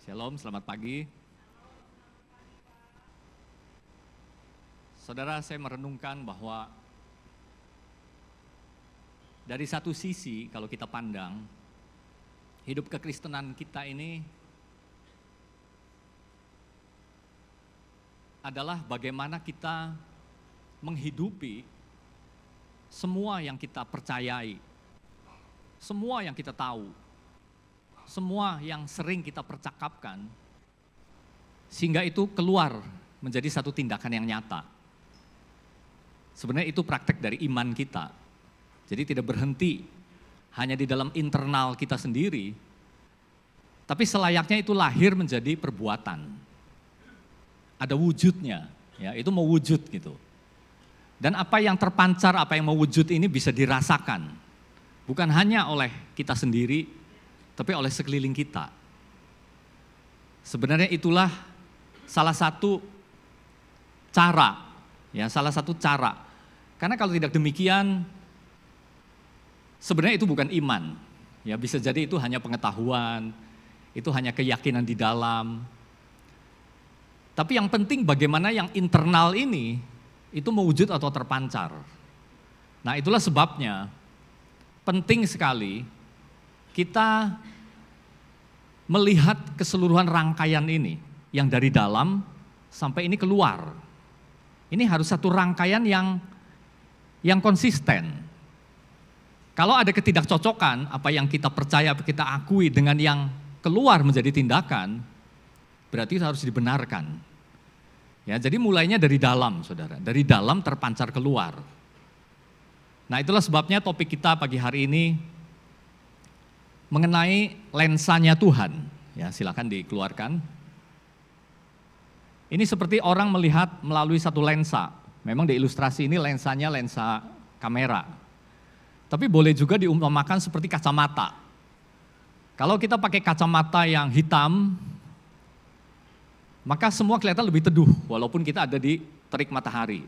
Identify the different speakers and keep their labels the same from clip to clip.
Speaker 1: Shalom, selamat pagi. Saudara, saya merenungkan bahwa dari satu sisi kalau kita pandang, hidup kekristenan kita ini adalah bagaimana kita menghidupi semua yang kita percayai, semua yang kita tahu, semua yang sering kita percakapkan, sehingga itu keluar menjadi satu tindakan yang nyata. Sebenarnya itu praktek dari iman kita. Jadi tidak berhenti hanya di dalam internal kita sendiri, tapi selayaknya itu lahir menjadi perbuatan. Ada wujudnya, ya, itu mau wujud gitu. Dan apa yang terpancar, apa yang mau wujud ini bisa dirasakan. Bukan hanya oleh kita sendiri, tapi oleh sekeliling kita. Sebenarnya itulah salah satu cara, ya, salah satu cara. Karena kalau tidak demikian, sebenarnya itu bukan iman. Ya, bisa jadi itu hanya pengetahuan, itu hanya keyakinan di dalam. Tapi yang penting bagaimana yang internal ini itu mewujud atau terpancar. Nah, itulah sebabnya penting sekali kita melihat keseluruhan rangkaian ini, yang dari dalam sampai ini keluar. Ini harus satu rangkaian yang konsisten. Kalau ada ketidakcocokan, apa yang kita percaya, kita akui dengan yang keluar menjadi tindakan, berarti itu harus dibenarkan. Ya, jadi mulainya dari dalam, saudara. Dari dalam terpancar keluar. Nah, itulah sebabnya topik kita pagi hari ini mengenai lensanya Tuhan. Ya, silakan dikeluarkan. Ini seperti orang melihat melalui satu lensa. Memang di ilustrasi ini lensanya lensa kamera. Tapi boleh juga diumpamakan seperti kacamata. Kalau kita pakai kacamata yang hitam, maka semua kelihatan lebih teduh walaupun kita ada di terik matahari.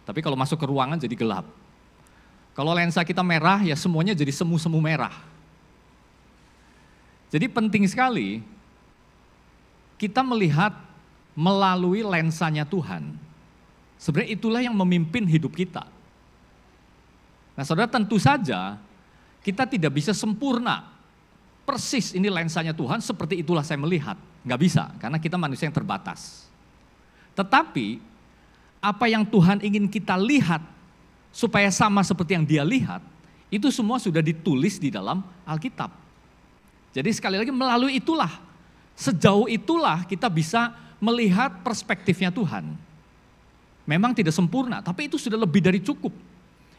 Speaker 1: Tapi kalau masuk ke ruangan jadi gelap. Kalau lensa kita merah, ya semuanya jadi semu-semu merah. Jadi penting sekali kita melihat melalui lensanya Tuhan. Sebenarnya itulah yang memimpin hidup kita. Nah, saudara, tentu saja kita tidak bisa sempurna. Persis ini lensanya Tuhan, seperti itulah saya melihat. Nggak bisa, karena kita manusia yang terbatas. Tetapi, apa yang Tuhan ingin kita lihat, supaya sama seperti yang Dia lihat, itu semua sudah ditulis di dalam Alkitab. Jadi sekali lagi melalui itulah, sejauh itulah kita bisa melihat perspektifnya Tuhan. Memang tidak sempurna, tapi itu sudah lebih dari cukup.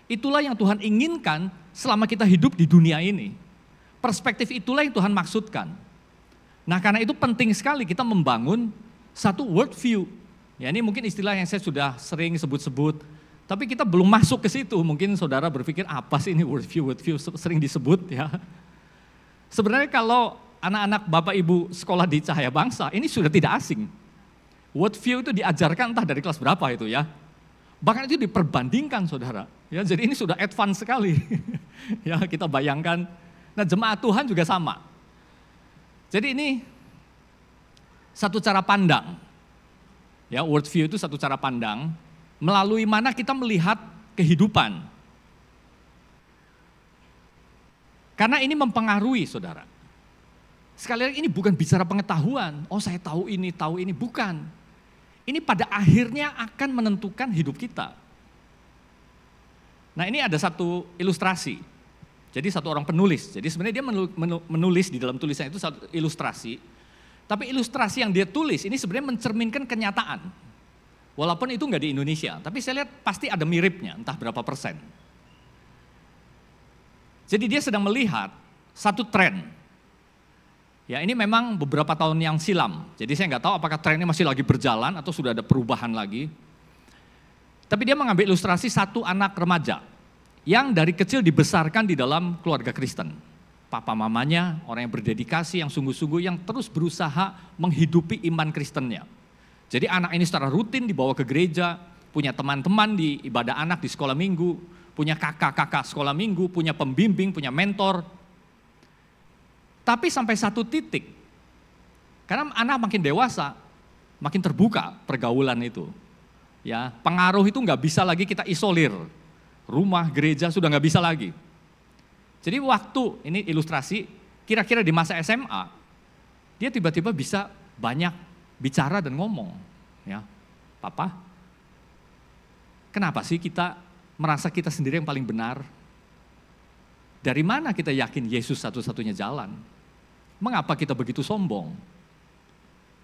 Speaker 1: Itulah yang Tuhan inginkan selama kita hidup di dunia ini. Perspektif itulah yang Tuhan maksudkan. Nah, karena itu penting sekali kita membangun satu worldview. Ya, ini mungkin istilah yang saya sudah sering sebut-sebut, tapi kita belum masuk ke situ. Mungkin saudara berpikir apa sih ini worldview sering disebut ya. Sebenarnya kalau anak-anak Bapak Ibu sekolah di Cahaya Bangsa, ini sudah tidak asing. Worldview itu diajarkan entah dari kelas berapa itu ya. Bahkan itu diperbandingkan, saudara. Ya, jadi ini sudah advance sekali. Ya, kita bayangkan. Nah, jemaat Tuhan juga sama. Jadi ini satu cara pandang. Ya, worldview itu satu cara pandang melalui mana kita melihat kehidupan. Karena ini mempengaruhi, saudara. Sekali lagi ini bukan bicara pengetahuan. Oh, saya tahu ini, bukan. Ini pada akhirnya akan menentukan hidup kita. Nah, ini ada satu ilustrasi. Jadi satu orang penulis. Jadi sebenarnya dia menulis di dalam tulisan itu satu ilustrasi. Tapi ilustrasi yang dia tulis ini sebenarnya mencerminkan kenyataan. Walaupun itu nggak di Indonesia, tapi saya lihat pasti ada miripnya, entah berapa persen. Jadi dia sedang melihat satu tren. Ya, ini memang beberapa tahun yang silam. Jadi saya nggak tahu apakah tren ini masih lagi berjalan atau sudah ada perubahan lagi. Tapi dia mengambil ilustrasi satu anak remaja yang dari kecil dibesarkan di dalam keluarga Kristen. Papa mamanya orang yang berdedikasi, yang sungguh-sungguh, yang terus berusaha menghidupi iman Kristennya. Jadi anak ini secara rutin dibawa ke gereja, punya teman-teman di ibadah anak di sekolah minggu, punya kakak-kakak sekolah minggu, punya pembimbing, punya mentor. Tapi sampai satu titik, Karena anak makin dewasa, makin terbuka pergaulan itu. Ya, pengaruh itu nggak bisa lagi kita isolir. Rumah, gereja sudah nggak bisa lagi. Jadi waktu, ini ilustrasi, kira-kira di masa SMA, dia tiba-tiba bisa banyak bicara dan ngomong. Ya, Papa, kenapa sih kita merasa kita sendiri yang paling benar? Dari mana kita yakin Yesus satu-satunya jalan? Mengapa kita begitu sombong?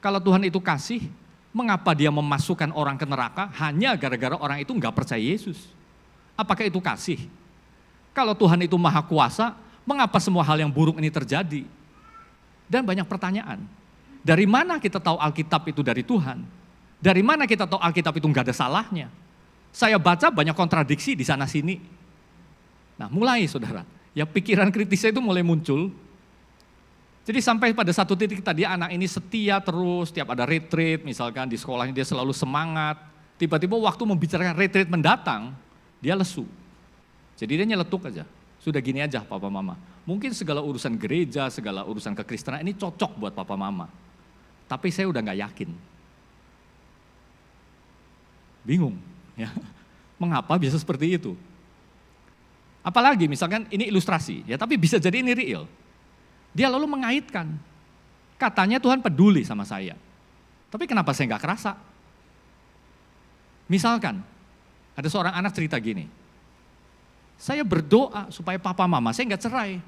Speaker 1: Kalau Tuhan itu kasih, mengapa dia memasukkan orang ke neraka hanya gara-gara orang itu nggak percaya Yesus? Apakah itu kasih? Kalau Tuhan itu maha kuasa, mengapa semua hal yang buruk ini terjadi? Dan banyak pertanyaan. Dari mana kita tahu Alkitab itu dari Tuhan? Dari mana kita tahu Alkitab itu nggak ada salahnya? Saya baca banyak kontradiksi di sana sini. Nah, mulai saudara, ya pikiran kritisnya itu mulai muncul. Jadi sampai pada satu titik tadi anak ini setia terus, tiap ada retreat misalkan di sekolahnya dia selalu semangat. Tiba-tiba waktu membicarakan retreat mendatang, dia lesu. Jadi dia nyeletuk aja, sudah gini aja papa mama. Mungkin segala urusan gereja, segala urusan kekristenan ini cocok buat papa mama. Tapi saya udah gak yakin. Bingung, ya. Mengapa bisa seperti itu? Apalagi misalkan ini ilustrasi, ya tapi bisa jadi ini real. Dia lalu mengaitkan, katanya Tuhan peduli sama saya. Tapi kenapa saya gak kerasa? Misalkan, ada seorang anak cerita gini, saya berdoa supaya papa mama saya gak cerai.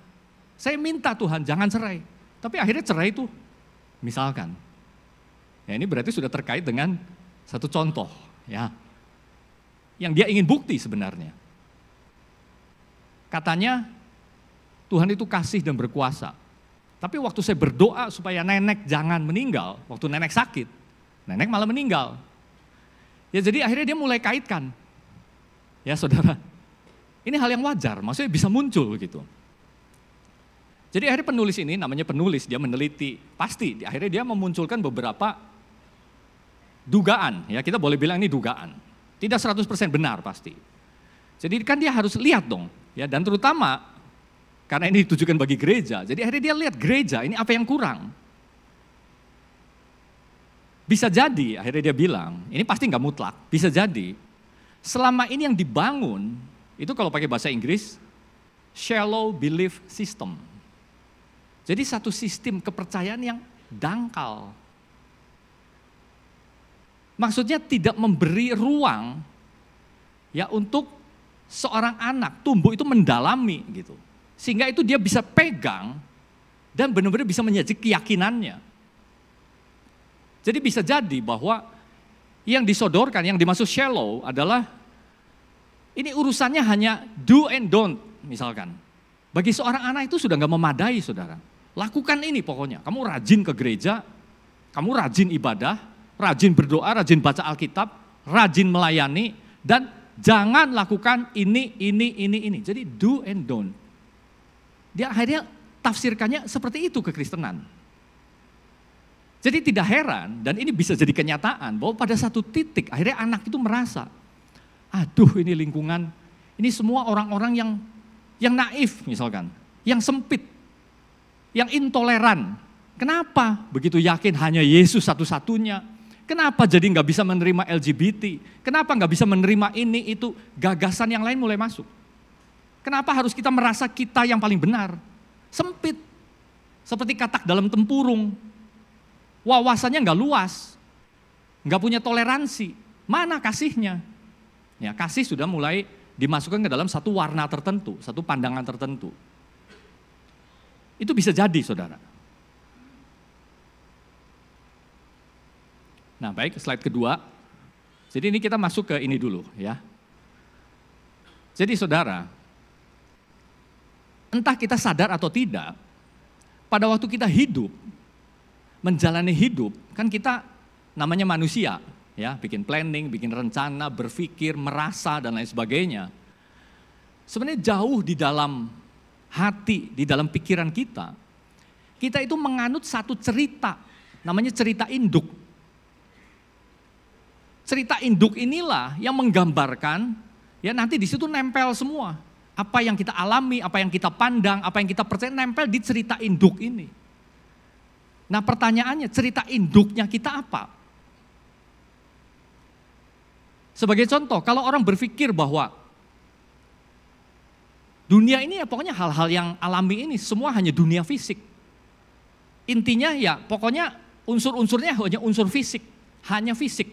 Speaker 1: Saya minta Tuhan jangan cerai. Tapi akhirnya cerai itu, misalkan. Ya ini berarti sudah terkait dengan satu contoh, ya, yang dia ingin bukti sebenarnya. Katanya, Tuhan itu kasih dan berkuasa. Tapi waktu saya berdoa supaya nenek jangan meninggal, waktu nenek sakit, nenek malah meninggal. Ya jadi akhirnya dia mulai kaitkan. Ya saudara, ini hal yang wajar, maksudnya bisa muncul gitu. Jadi akhirnya penulis ini, namanya penulis, dia meneliti, pasti akhirnya dia memunculkan beberapa dugaan. Ya kita boleh bilang ini dugaan, tidak 100% benar pasti. Jadi kan dia harus lihat dong, ya dan terutama karena ini ditujukan bagi gereja, jadi akhirnya dia lihat gereja ini apa yang kurang. Bisa jadi, akhirnya dia bilang, ini pasti nggak mutlak, bisa jadi selama ini yang dibangun, itu kalau pakai bahasa Inggris, shallow belief system. Jadi satu sistem kepercayaan yang dangkal. Maksudnya tidak memberi ruang ya untuk seorang anak tumbuh itu mendalami gitu. Sehingga itu dia bisa pegang dan benar-benar bisa menjadi keyakinannya. Jadi bisa jadi bahwa yang disodorkan, yang dimaksud shallow adalah ini urusannya hanya do and don't misalkan. Bagi seorang anak itu sudah gak memadai saudara. Lakukan ini pokoknya, kamu rajin ke gereja, kamu rajin ibadah, rajin berdoa, rajin baca Alkitab, rajin melayani, dan jangan lakukan ini. Jadi do and don't. Dia akhirnya tafsirkannya seperti itu kekristenan. Jadi tidak heran dan ini bisa jadi kenyataan bahwa pada satu titik akhirnya anak itu merasa, aduh ini lingkungan, ini semua orang-orang yang naif misalkan, yang sempit, yang intoleran. Kenapa begitu yakin hanya Yesus satu-satunya? Kenapa jadi nggak bisa menerima LGBT? Kenapa nggak bisa menerima ini itu? Gagasan yang lain mulai masuk. Kenapa harus kita merasa kita yang paling benar? Sempit, seperti katak dalam tempurung. Wawasannya nggak luas, nggak punya toleransi. Mana kasihnya? Ya kasih sudah mulai dimasukkan ke dalam satu warna tertentu, satu pandangan tertentu. Itu bisa jadi saudara. Nah baik, slide kedua. Jadi ini kita masuk ke ini dulu ya. Jadi saudara, entah kita sadar atau tidak, pada waktu kita hidup, menjalani hidup, kan kita namanya manusia, ya, bikin planning, bikin rencana, berpikir, merasa, dan lain sebagainya. Sebenarnya jauh di dalam hati, di dalam pikiran kita itu menganut satu cerita, namanya cerita induk. Cerita induk inilah yang menggambarkan, ya nanti di situ nempel semua. Apa yang kita alami, apa yang kita pandang, apa yang kita percaya nempel di cerita induk ini. Nah pertanyaannya, cerita induknya kita apa? Sebagai contoh, kalau orang berpikir bahwa dunia ini ya pokoknya hal-hal yang alami ini semua hanya dunia fisik. Intinya ya pokoknya unsur-unsurnya hanya unsur fisik, hanya fisik.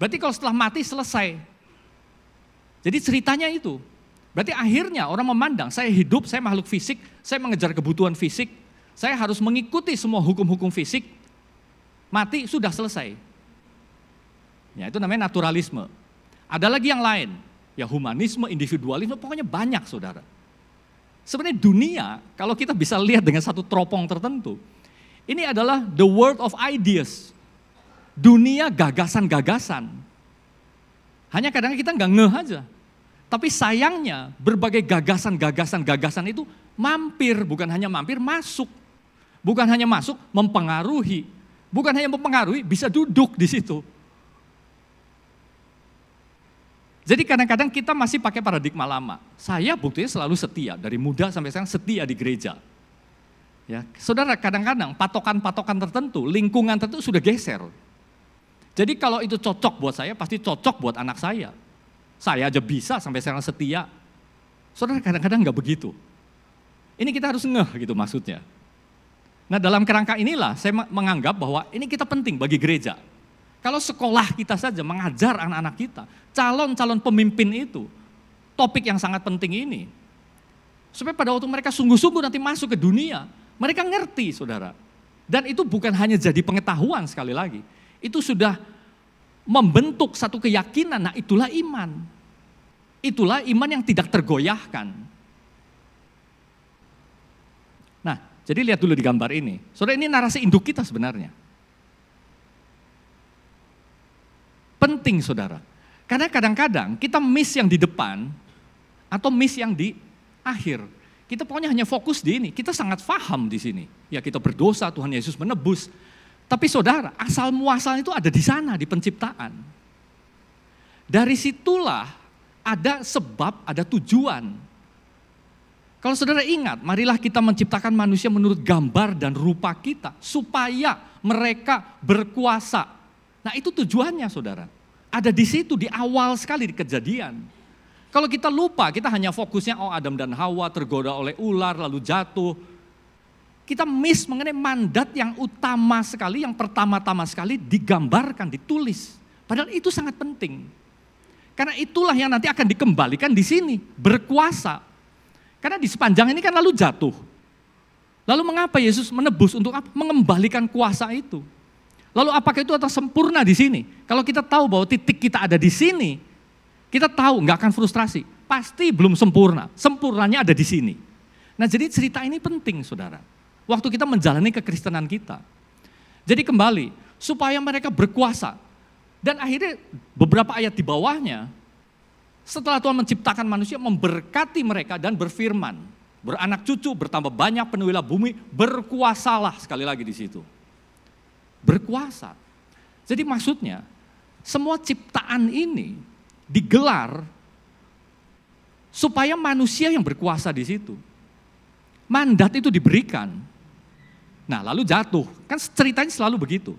Speaker 1: Berarti kalau setelah mati selesai. Jadi ceritanya itu. Berarti akhirnya orang memandang, saya hidup, saya makhluk fisik, saya mengejar kebutuhan fisik, saya harus mengikuti semua hukum-hukum fisik, mati sudah selesai. Ya itu namanya naturalisme. Ada lagi yang lain, ya humanisme, individualisme, pokoknya banyak saudara. Sebenarnya dunia, kalau kita bisa lihat dengan satu teropong tertentu, ini adalah the world of ideas. Dunia gagasan-gagasan. Hanya kadang kita nggak ngeh aja. Tapi sayangnya berbagai gagasan-gagasan itu mampir, bukan hanya mampir, masuk. Bukan hanya masuk, mempengaruhi. Bukan hanya mempengaruhi, bisa duduk di situ. Jadi kadang-kadang kita masih pakai paradigma lama. Saya buktinya selalu setia, dari muda sampai sekarang setia di gereja. Ya, saudara kadang-kadang patokan-patokan tertentu, lingkungan tertentu sudah geser. Jadi kalau itu cocok buat saya, pasti cocok buat anak saya. Saya aja bisa sampai sekarang setia. Saudara kadang-kadang nggak begitu. Ini kita harus ngeh gitu maksudnya. Nah dalam kerangka inilah saya menganggap bahwa ini kita penting bagi gereja. Kalau sekolah kita saja mengajar anak-anak kita, calon-calon pemimpin itu, topik yang sangat penting ini. Supaya pada waktu mereka sungguh-sungguh nanti masuk ke dunia, mereka ngerti saudara. Dan itu bukan hanya jadi pengetahuan sekali lagi. Itu sudah membentuk satu keyakinan, nah itulah iman. Itulah iman yang tidak tergoyahkan. Nah, jadi lihat dulu di gambar ini. Saudara, ini narasi induk kita sebenarnya. Penting saudara. Karena kadang-kadang kita miss yang di depan atau miss yang di akhir. Kita pokoknya hanya fokus di ini. Kita sangat paham di sini. Ya kita berdosa, Tuhan Yesus menebus. Tapi saudara, asal muasal itu ada di sana, di penciptaan. Dari situlah ada sebab, ada tujuan. Kalau saudara ingat, marilah kita menciptakan manusia menurut gambar dan rupa kita, supaya mereka berkuasa. Nah itu tujuannya saudara. Ada di situ, di awal sekali di Kejadian. Kalau kita lupa, kita hanya fokusnya, oh Adam dan Hawa tergoda oleh ular, lalu jatuh. Kita miss mengenai mandat yang utama sekali, yang pertama-tama sekali digambarkan, ditulis. Padahal itu sangat penting. Karena itulah yang nanti akan dikembalikan di sini, berkuasa. Karena di sepanjang ini kan lalu jatuh. Lalu mengapa Yesus menebus untuk apa? Mengembalikan kuasa itu. Lalu apakah itu akan sempurna di sini? Kalau kita tahu bahwa titik kita ada di sini, kita tahu nggak akan frustrasi. Pasti belum sempurna, sempurnanya ada di sini. Nah jadi cerita ini penting saudara. Waktu kita menjalani kekristenan kita. Jadi kembali, supaya mereka berkuasa. Dan akhirnya beberapa ayat di bawahnya, setelah Tuhan menciptakan manusia, memberkati mereka dan berfirman. Beranak cucu, bertambah banyak, penuhilah bumi, berkuasalah sekali lagi di situ. Berkuasa. Jadi maksudnya, semua ciptaan ini digelar supaya manusia yang berkuasa di situ. Mandat itu diberikan. Nah lalu jatuh, kan ceritanya selalu begitu.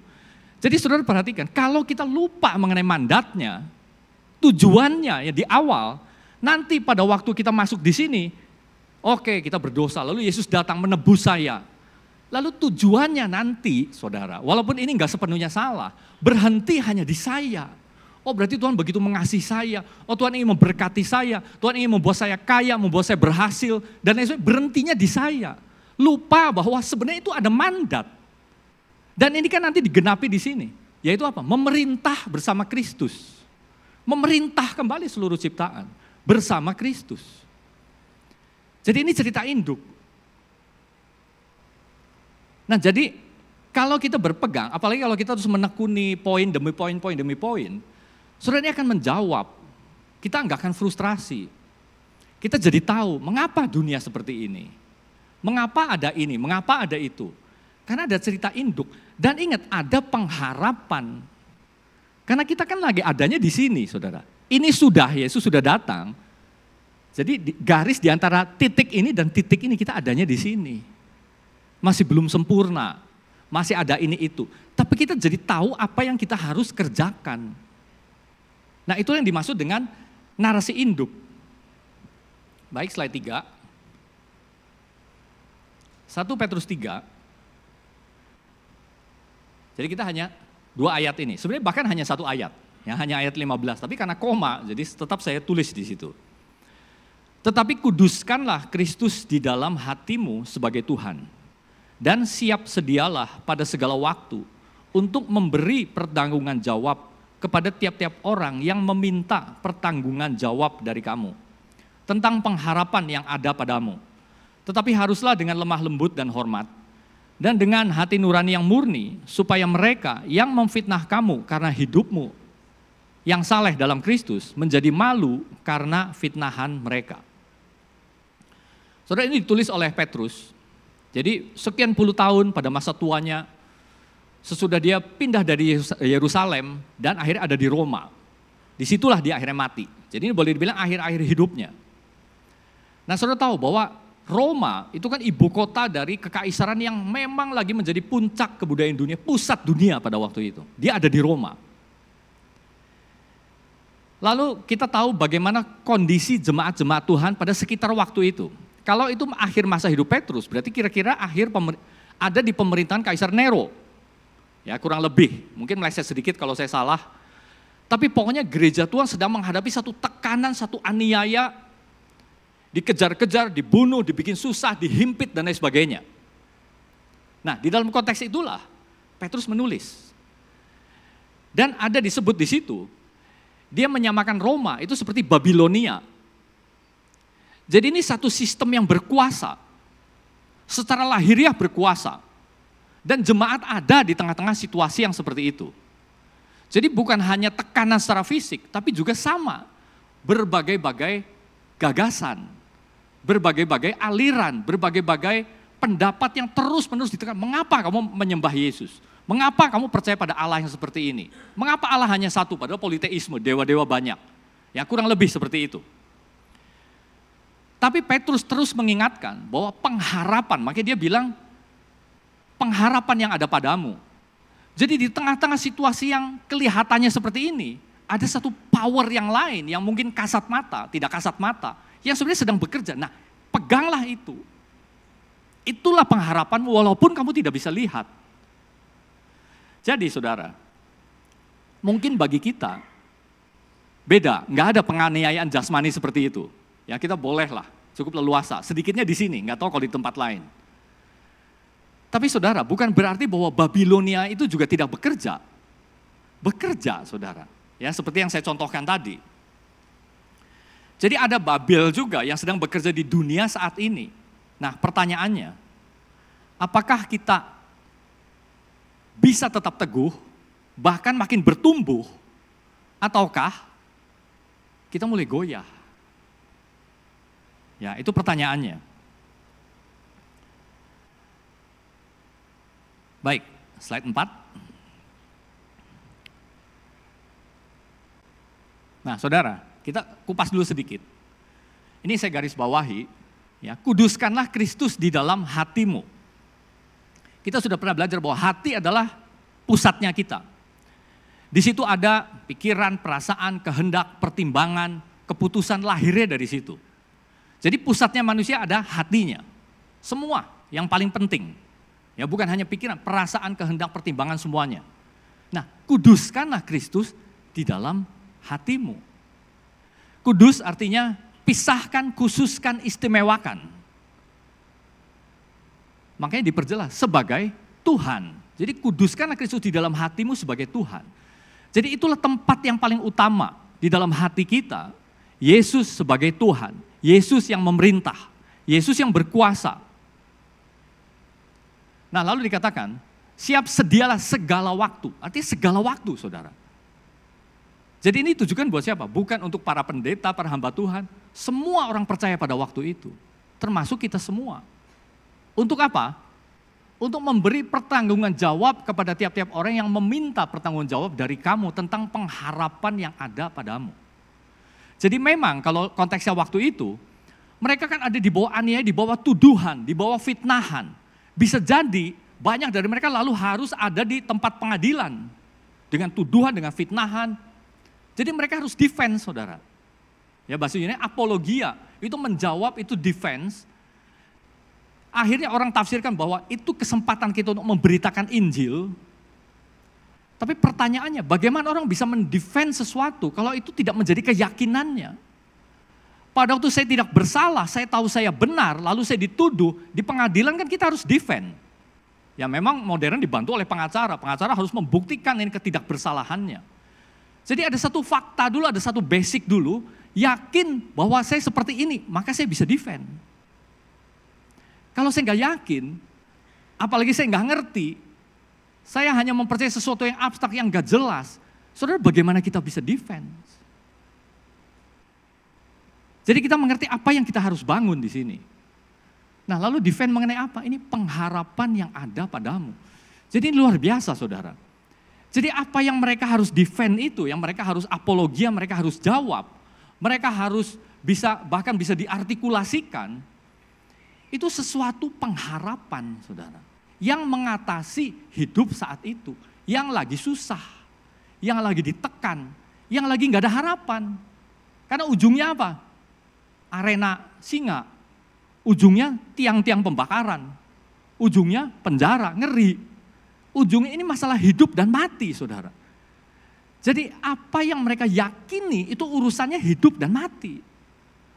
Speaker 1: Jadi saudara perhatikan, kalau kita lupa mengenai mandatnya, tujuannya ya di awal, nanti pada waktu kita masuk di sini, oke kita berdosa, lalu Yesus datang menebus saya. Lalu tujuannya nanti saudara, walaupun ini enggak sepenuhnya salah, berhenti hanya di saya. Oh berarti Tuhan begitu mengasihi saya, oh Tuhan ingin memberkati saya, Tuhan ingin membuat saya kaya, membuat saya berhasil, dan berhentinya di saya. Lupa bahwa sebenarnya itu ada mandat. Dan ini kan nanti digenapi di sini, yaitu apa? Memerintah bersama Kristus. Memerintah kembali seluruh ciptaan bersama Kristus. Jadi ini cerita induk. Nah jadi kalau kita berpegang, apalagi kalau kita terus menekuni poin demi poin, poin demi poin, saudara ini akan menjawab, kita nggak akan frustrasi. Kita jadi tahu mengapa dunia seperti ini. Mengapa ada ini, mengapa ada itu. Karena ada cerita induk. Dan ingat ada pengharapan. Karena kita kan lagi adanya di sini saudara. Ini sudah, Yesus sudah datang. Jadi garis di antara titik ini dan titik ini kita adanya di sini. Masih belum sempurna. masih ada ini itu. Tapi kita jadi tahu apa yang kita harus kerjakan. Nah, itu yang dimaksud dengan narasi induk. Baik, slide 3. 1 Petrus 3. Jadi kita hanya 2 ayat ini. Sebenarnya bahkan hanya 1 ayat. Ya, hanya ayat 15, tapi karena koma, jadi tetap saya tulis di situ. Tetapi kuduskanlah Kristus di dalam hatimu sebagai Tuhan. Dan siap sedialah pada segala waktu untuk memberi pertanggungan jawab kepada tiap-tiap orang yang meminta pertanggungan jawab dari kamu. Tentang pengharapan yang ada padamu. Tetapi haruslah dengan lemah lembut dan hormat. Dan dengan hati nurani yang murni, supaya mereka yang memfitnah kamu karena hidupmu yang saleh dalam Kristus menjadi malu karena fitnahan mereka. Saudara, ini ditulis oleh Petrus. Jadi sekian puluh tahun pada masa tuanya, sesudah dia pindah dari Yerusalem dan akhirnya ada di Roma. Disitulah dia akhirnya mati. Jadi ini boleh dibilang akhir-akhir hidupnya. Nah, saudara tahu bahwa Roma itu kan ibu kota dari kekaisaran yang memang lagi menjadi puncak kebudayaan dunia, pusat dunia pada waktu itu. Dia ada di Roma. Lalu kita tahu bagaimana kondisi jemaat-jemaat Tuhan pada sekitar waktu itu. Kalau itu akhir masa hidup Petrus, berarti kira-kira ada di pemerintahan Kaisar Nero. Ya, kurang lebih, mungkin meleset sedikit kalau saya salah. Tapi pokoknya gereja Tuhan sedang menghadapi satu tekanan, satu aniaya, dikejar-kejar, dibunuh, dibikin susah, dihimpit dan lain sebagainya. Nah, di dalam konteks itulah Petrus menulis. Dan ada disebut di situ, dia menyamakan Roma itu seperti Babilonia. Jadi ini satu sistem yang berkuasa, secara lahiriah berkuasa. Dan jemaat ada di tengah-tengah situasi yang seperti itu. Jadi bukan hanya tekanan secara fisik, tapi juga sama. Berbagai-bagai gagasan, berbagai-bagai aliran, berbagai-bagai pendapat yang terus-menerus ditekan. Mengapa kamu menyembah Yesus? Mengapa kamu percaya pada Allah yang seperti ini? Mengapa Allah hanya satu, padahal politeisme, dewa-dewa banyak. Ya, kurang lebih seperti itu. Tapi Petrus terus mengingatkan bahwa pengharapan, makanya dia bilang, pengharapan yang ada padamu. Jadi di tengah-tengah situasi yang kelihatannya seperti ini, ada satu power yang lain yang mungkin kasat mata, tidak kasat mata, yang sebenarnya sedang bekerja. Nah, peganglah itu. Itulah pengharapan walaupun kamu tidak bisa lihat. Jadi saudara, mungkin bagi kita beda, nggak ada penganiayaan jasmani seperti itu. Ya, kita bolehlah, cukup leluasa. Sedikitnya di sini, nggak tahu kalau di tempat lain. Tapi saudara, bukan berarti bahwa Babilonia itu juga tidak bekerja. Bekerja, saudara. Ya, seperti yang saya contohkan tadi. Jadi ada Babel juga yang sedang bekerja di dunia saat ini. Nah, pertanyaannya, apakah kita bisa tetap teguh, bahkan makin bertumbuh, ataukah kita mulai goyah? Ya, itu pertanyaannya. Baik, slide 4. Nah, saudara, kita kupas dulu sedikit. Ini saya garis bawahi, ya, kuduskanlah Kristus di dalam hatimu. Kita sudah pernah belajar bahwa hati adalah pusatnya kita. Di situ ada pikiran, perasaan, kehendak, pertimbangan, keputusan lahirnya dari situ. Jadi pusatnya manusia ada hatinya. Semua yang paling penting. Ya, bukan hanya pikiran, perasaan, kehendak, pertimbangan semuanya. Nah, kuduskanlah Kristus di dalam hatimu. Kudus artinya pisahkan, khususkan, istimewakan. Makanya diperjelas sebagai Tuhan. Jadi kuduskanlah Kristus di dalam hatimu sebagai Tuhan. Jadi itulah tempat yang paling utama di dalam hati kita. Yesus sebagai Tuhan. Yesus yang memerintah. Yesus yang berkuasa. Nah, lalu dikatakan, siap sedialah segala waktu. Artinya segala waktu, saudara. Jadi ini tujukan buat siapa? Bukan untuk para pendeta, para hamba Tuhan. Semua orang percaya pada waktu itu. Termasuk kita semua. Untuk apa? Untuk memberi pertanggungan jawab kepada tiap-tiap orang yang meminta pertanggungan jawab dari kamu tentang pengharapan yang ada padamu. Jadi memang kalau konteksnya waktu itu, mereka kan ada di bawah aniaya, di bawah tuduhan, di bawah fitnahan. Bisa jadi Banyak dari mereka lalu harus ada di tempat pengadilan. Dengan tuduhan, dengan fitnahan. Jadi mereka harus defense, saudara. Ya, bahasanya apologia, itu menjawab, itu defense. Akhirnya orang tafsirkan bahwa itu kesempatan kita untuk memberitakan Injil. Tapi pertanyaannya, bagaimana orang bisa mendefense sesuatu kalau itu tidak menjadi keyakinannya? Pada waktu saya tidak bersalah, saya tahu saya benar, lalu saya dituduh, di pengadilan kan kita harus defend. Ya memang modern dibantu oleh pengacara harus membuktikan ini ketidakbersalahannya. Jadi ada satu fakta dulu, ada satu basic dulu, yakin bahwa saya seperti ini, maka saya bisa defend. Kalau saya nggak yakin, apalagi saya nggak ngerti, saya hanya mempercayai sesuatu yang abstrak, yang nggak jelas. Saudara, bagaimana kita bisa defend? Jadi kita mengerti apa yang kita harus bangun di sini. Nah lalu defend mengenai apa? Ini pengharapan yang ada padamu. Jadi ini luar biasa, saudara. Jadi apa yang mereka harus defend itu, yang mereka harus apologia, mereka harus jawab, mereka harus bahkan bisa diartikulasikan, itu sesuatu pengharapan, saudara. Yang mengatasi hidup saat itu, yang lagi susah, yang lagi ditekan, yang lagi nggak ada harapan. Karena ujungnya apa? Arena singa, ujungnya tiang-tiang pembakaran, ujungnya penjara, ngeri. Ujungnya ini masalah hidup dan mati, saudara. Jadi apa yang mereka yakini itu urusannya hidup dan mati.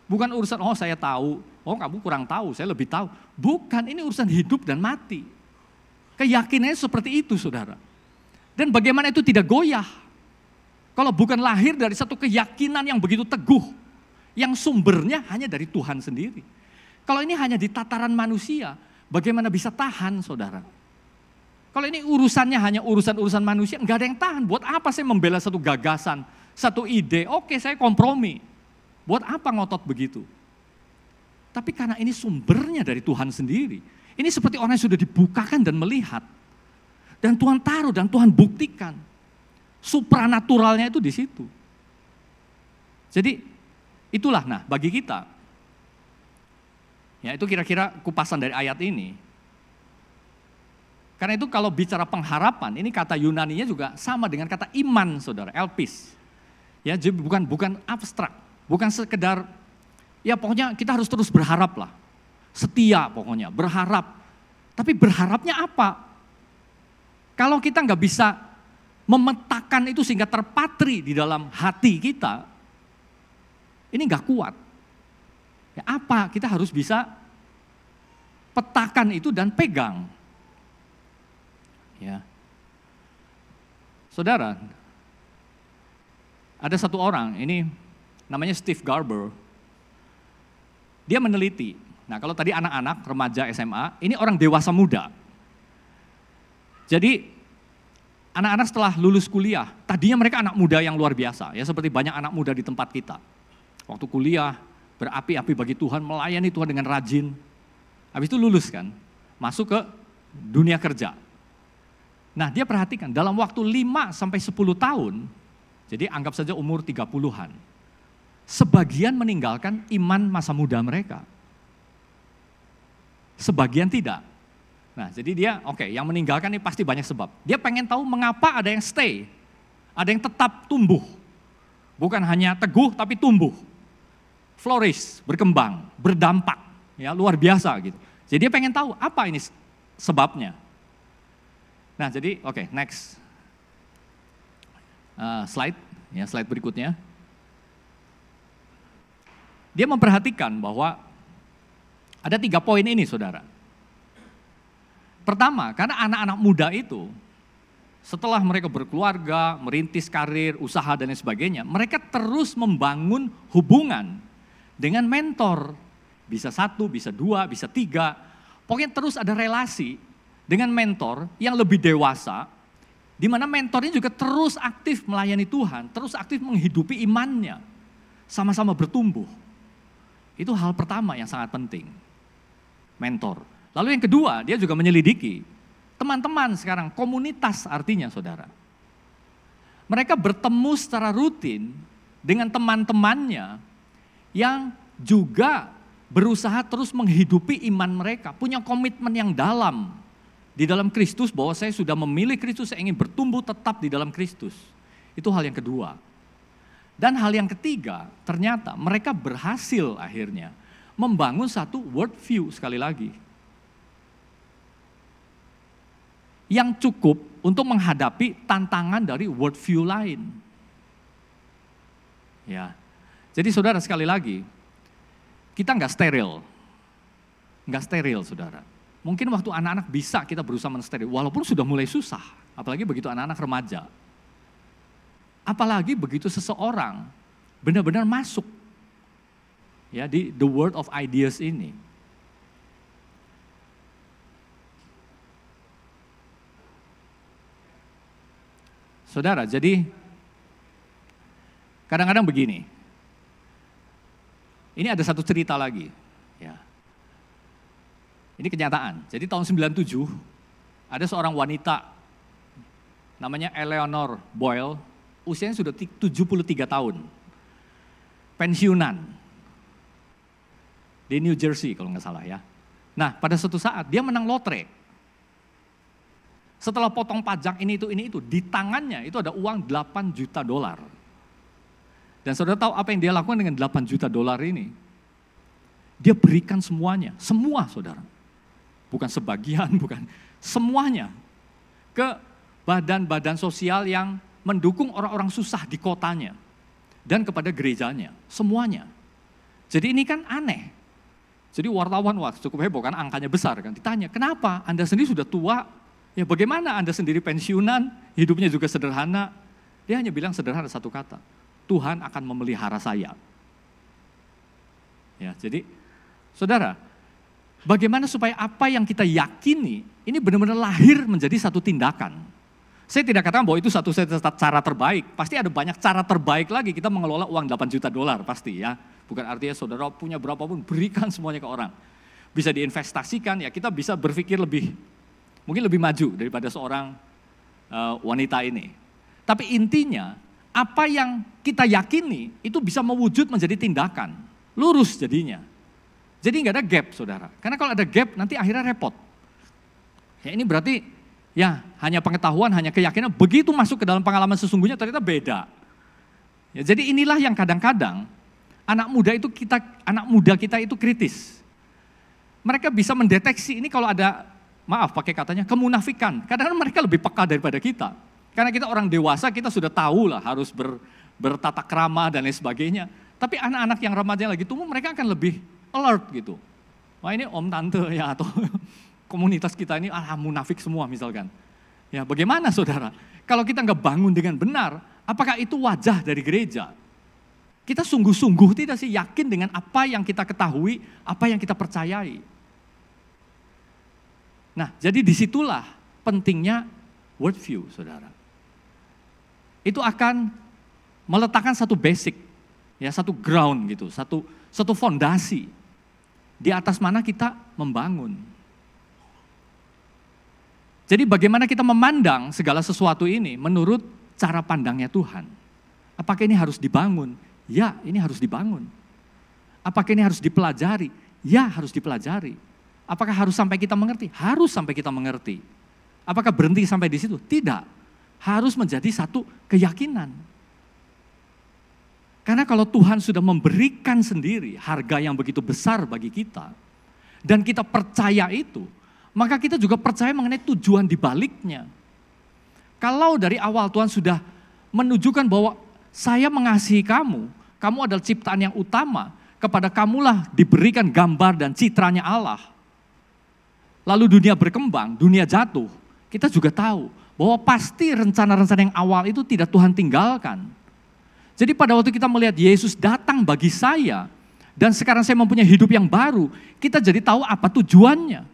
Speaker 1: Bukan urusan, oh saya tahu, oh kamu kurang tahu, saya lebih tahu. Bukan, ini urusan hidup dan mati. Keyakinannya seperti itu, saudara. Dan bagaimana itu tidak goyah? Kalau bukan lahir dari satu keyakinan yang begitu teguh, yang sumbernya hanya dari Tuhan sendiri. Kalau ini hanya di tataran manusia, bagaimana bisa tahan, saudara? Kalau ini urusannya hanya urusan-urusan manusia, enggak ada yang tahan. Buat apa saya membela satu gagasan, satu ide, oke saya kompromi. Buat apa ngotot begitu? Tapi karena ini sumbernya dari Tuhan sendiri. Ini seperti orang yang sudah dibukakan dan melihat. Dan Tuhan taruh dan Tuhan buktikan. Supranaturalnya itu di situ. Jadi itulah nah bagi kita. Ya itu kira-kira kupasan dari ayat ini. Karena itu kalau bicara pengharapan, ini kata Yunaninya juga sama dengan kata iman, saudara, elpis. Ya, jadi bukan abstrak, bukan sekedar, ya pokoknya kita harus terus berharap lah. Setia pokoknya, berharap. Tapi berharapnya apa? Kalau kita nggak bisa memetakan itu sehingga terpatri di dalam hati kita, ini nggak kuat. Ya, apa? Kita harus bisa petakan itu dan pegang. Ya, saudara, ada satu orang, ini namanya Steve Garber, dia meneliti. Nah kalau tadi anak-anak, remaja SMA, ini orang dewasa muda. Jadi anak-anak setelah lulus kuliah, tadinya mereka anak muda yang luar biasa, ya seperti banyak anak muda di tempat kita. Waktu kuliah, berapi-api bagi Tuhan, melayani Tuhan dengan rajin. Habis itu lulus kan, masuk ke dunia kerja. Nah dia perhatikan dalam waktu 5 sampai 10 tahun, jadi anggap saja umur 30-an, sebagian meninggalkan iman masa muda mereka. Sebagian tidak. Nah jadi dia yang meninggalkan ini pasti banyak sebab. Dia pengen tahu mengapa ada yang stay, ada yang tetap tumbuh. Bukan hanya teguh tapi tumbuh. Flourish, berkembang, berdampak, ya luar biasa gitu. Jadi dia pengen tahu apa ini sebabnya. Nah jadi next slide, ya slide berikutnya. Dia memperhatikan bahwa ada 3 poin ini, saudara. Pertama, karena anak-anak muda itu setelah mereka berkeluarga, merintis karir, usaha dan lain sebagainya, mereka terus membangun hubungan dengan mentor. Bisa 1, bisa 2, bisa 3, pokoknya terus ada relasi dengan mentor yang lebih dewasa, di mana mentornya juga terus aktif melayani Tuhan, terus aktif menghidupi imannya, sama-sama bertumbuh. Itu hal pertama yang sangat penting, mentor. Lalu yang kedua, dia juga menyelidiki teman-teman sekarang, komunitas artinya saudara. Mereka bertemu secara rutin dengan teman-temannya yang juga berusaha terus menghidupi iman mereka, punya komitmen yang dalam di dalam Kristus, bahwa saya sudah memilih Kristus, saya ingin bertumbuh tetap di dalam Kristus. Itu hal yang kedua. Dan hal yang ketiga, ternyata mereka berhasil akhirnya membangun satu worldview sekali lagi. Yang cukup untuk menghadapi tantangan dari worldview lain. Ya, jadi saudara sekali lagi, kita nggak steril. Nggak steril saudara. Mungkin waktu anak-anak bisa kita berusaha mensteril, walaupun sudah mulai susah. Apalagi begitu anak-anak remaja. Apalagi begitu seseorang benar-benar masuk ya di the world of ideas ini. Saudara, jadi kadang-kadang begini. Ini ada satu cerita lagi, ya. Ini kenyataan. Jadi tahun 97 ada seorang wanita namanya Eleanor Boyle. Usianya sudah 73 tahun, pensiunan di New Jersey kalau nggak salah ya. Nah pada suatu saat dia menang lotre. Setelah potong pajak ini itu, di tangannya itu ada uang 8 juta dolar. Dan saudara tahu apa yang dia lakukan dengan 8 juta dolar ini? Dia berikan semuanya, semua saudara. Bukan sebagian, bukan semuanya. Ke badan-badan sosial yang mendukung orang-orang susah di kotanya dan kepada gerejanya, semuanya. Jadi ini kan aneh. Jadi wartawan cukup heboh kan, angkanya besar kan. Ditanya, kenapa Anda sendiri sudah tua? Ya bagaimana Anda sendiri pensiunan, hidupnya juga sederhana. Dia hanya bilang sederhana satu kata, Tuhan akan memelihara saya. Ya, jadi saudara, bagaimana supaya apa yang kita yakini ini benar-benar lahir menjadi satu tindakan. Saya tidak katakan bahwa itu satu cara terbaik. Pasti ada banyak cara terbaik lagi kita mengelola uang 8 juta dolar pasti ya. Bukan artinya saudara punya berapapun berikan semuanya ke orang. Bisa diinvestasikan ya, kita bisa berpikir mungkin lebih maju daripada seorang wanita ini. Tapi intinya apa yang kita yakini itu bisa mewujud menjadi tindakan. Lurus jadinya. Jadi nggak ada gap saudara. Karena kalau ada gap nanti akhirnya repot. Ya ini berarti ya, hanya pengetahuan, hanya keyakinan, begitu masuk ke dalam pengalaman sesungguhnya ternyata beda. Ya, jadi inilah yang kadang-kadang anak muda kita itu kritis. Mereka bisa mendeteksi ini kalau ada, maaf pakai katanya, kemunafikan. Kadang-kadang mereka lebih peka daripada kita. Karena kita orang dewasa, kita sudah tahu lah harus bertata krama dan lain sebagainya. Tapi anak-anak yang remaja yang lagi tumbuh, mereka akan lebih alert gitu. Wah ini om tante ya, atau komunitas kita ini munafik semua misalkan. Ya bagaimana saudara? Kalau kita nggak bangun dengan benar, apakah itu wajah dari gereja? Kita sungguh-sungguh tidak sih yakin dengan apa yang kita ketahui, apa yang kita percayai. Nah jadi disitulah pentingnya worldview saudara. Itu akan meletakkan satu basic, ya satu ground gitu, satu fondasi di atas mana kita membangun. Jadi bagaimana kita memandang segala sesuatu ini menurut cara pandangnya Tuhan. Apakah ini harus dibangun? Ya, ini harus dibangun. Apakah ini harus dipelajari? Ya, harus dipelajari. Apakah harus sampai kita mengerti? Harus sampai kita mengerti. Apakah berhenti sampai di situ? Tidak. Harus menjadi satu keyakinan. Karena kalau Tuhan sudah memberikan sendiri harga yang begitu besar bagi kita, dan kita percaya itu, maka kita juga percaya mengenai tujuan di baliknya. Kalau dari awal Tuhan sudah menunjukkan bahwa saya mengasihi kamu, kamu adalah ciptaan yang utama, kepada kamulah diberikan gambar dan citranya Allah. Lalu dunia berkembang, dunia jatuh, kita juga tahu bahwa pasti rencana-rencana yang awal itu tidak Tuhan tinggalkan. Jadi pada waktu kita melihat Yesus datang bagi saya, dan sekarang saya mempunyai hidup yang baru, kita jadi tahu apa tujuannya.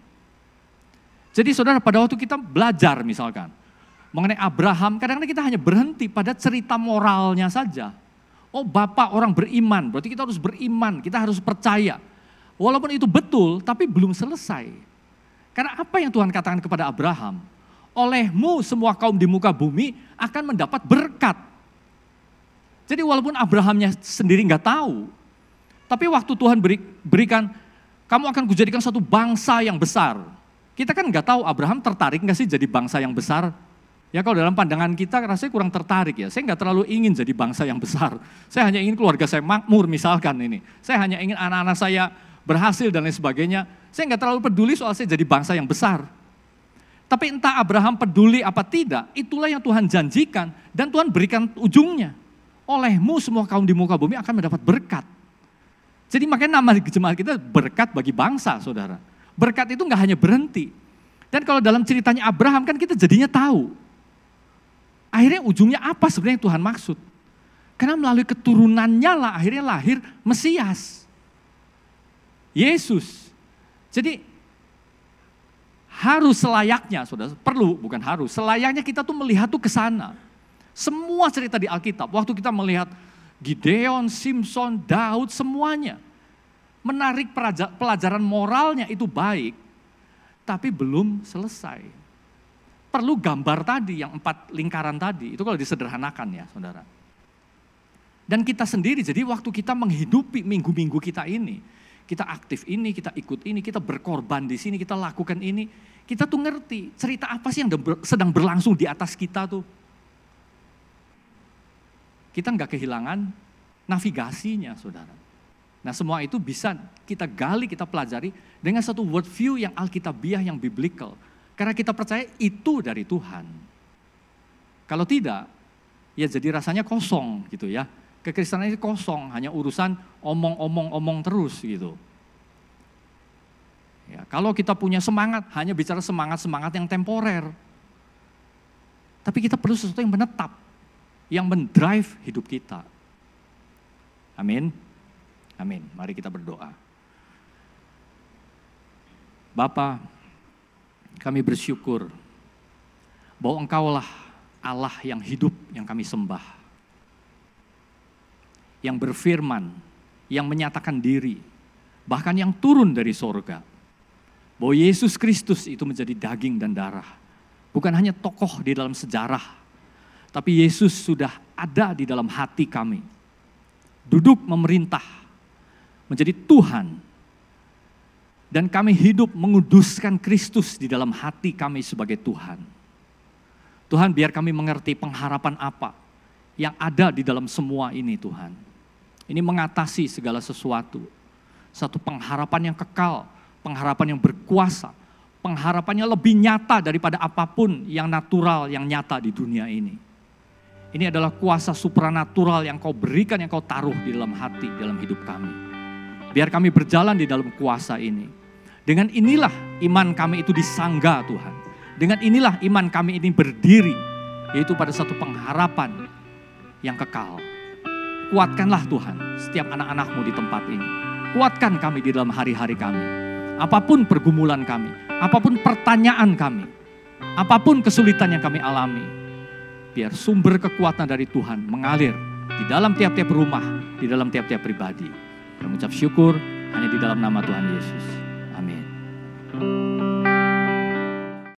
Speaker 1: Jadi saudara pada waktu kita belajar misalkan mengenai Abraham, kadang-kadang kita hanya berhenti pada cerita moralnya saja. Oh bapak orang beriman, berarti kita harus beriman, kita harus percaya. Walaupun itu betul, tapi belum selesai. Karena apa yang Tuhan katakan kepada Abraham? Olehmu semua kaum di muka bumi akan mendapat berkat. Jadi walaupun Abrahamnya sendiri nggak tahu, tapi waktu Tuhan berikan, kamu akan kujadikan satu bangsa yang besar. Kita kan nggak tahu Abraham tertarik nggak sih jadi bangsa yang besar. Ya kalau dalam pandangan kita rasanya kurang tertarik ya. Saya nggak terlalu ingin jadi bangsa yang besar. Saya hanya ingin keluarga saya makmur misalkan ini. Saya hanya ingin anak-anak saya berhasil dan lain sebagainya. Saya nggak terlalu peduli soal saya jadi bangsa yang besar. Tapi entah Abraham peduli apa tidak, itulah yang Tuhan janjikan. Dan Tuhan berikan ujungnya. Olehmu semua kaum di muka bumi akan mendapat berkat. Jadi makanya nama jemaat kita berkat bagi bangsa, saudara. Berkat itu nggak hanya berhenti. Dan kalau dalam ceritanya Abraham kan kita jadinya tahu. Akhirnya ujungnya apa sebenarnya yang Tuhan maksud? Karena melalui keturunannya lah akhirnya lahir Mesias. Yesus. Jadi harus selayaknya, saudara, perlu bukan harus, selayaknya kita tuh melihat tuh ke sana. Semua cerita di Alkitab, waktu kita melihat Gideon, Simson, Daud, semuanya. Menarik pelajaran moralnya itu baik, tapi belum selesai. Perlu gambar tadi, yang 4 lingkaran tadi, itu kalau disederhanakan ya saudara. Dan kita sendiri, jadi waktu kita menghidupi minggu-minggu kita ini, kita aktif ini, kita ikut ini, kita berkorban di sini, kita lakukan ini, kita tuh ngerti cerita apa sih yang sedang berlangsung di atas kita tuh. Kita nggak kehilangan navigasinya saudara. Nah semua itu bisa kita gali, kita pelajari dengan satu worldview yang alkitabiah, yang biblical. Karena kita percaya itu dari Tuhan. Kalau tidak, ya jadi rasanya kosong gitu ya. Kekristenan itu kosong, hanya urusan omong-omong terus gitu. Ya, kalau kita punya semangat, hanya bicara semangat-semangat yang temporer. Tapi kita perlu sesuatu yang menetap, yang mendrive hidup kita. Amin. Amin. Mari kita berdoa. Bapa, kami bersyukur bahwa Engkaulah Allah yang hidup yang kami sembah. Yang berfirman, yang menyatakan diri, bahkan yang turun dari sorga. Bahwa Yesus Kristus itu menjadi daging dan darah. Bukan hanya tokoh di dalam sejarah, tapi Yesus sudah ada di dalam hati kami. Duduk memerintah, menjadi Tuhan. Dan kami hidup menguduskan Kristus di dalam hati kami sebagai Tuhan. Tuhan, biar kami mengerti pengharapan apa yang ada di dalam semua ini Tuhan. Ini mengatasi segala sesuatu. Satu pengharapan yang kekal, pengharapan yang berkuasa, pengharapannya lebih nyata daripada apapun yang natural, yang nyata di dunia ini. Ini adalah kuasa supranatural yang Kau berikan, yang Kau taruh di dalam hati, dalam hidup kami. Biar kami berjalan di dalam kuasa ini. Dengan inilah iman kami itu disangga Tuhan. Dengan inilah iman kami ini berdiri, yaitu pada satu pengharapan yang kekal. Kuatkanlah Tuhan setiap anak-anak-Mu di tempat ini. Kuatkan kami di dalam hari-hari kami. Apapun pergumulan kami, apapun pertanyaan kami, apapun kesulitan yang kami alami, biar sumber kekuatan dari Tuhan mengalir di dalam tiap-tiap rumah, di dalam tiap-tiap pribadi. Kami mengucap syukur hanya di dalam nama Tuhan Yesus. Amin.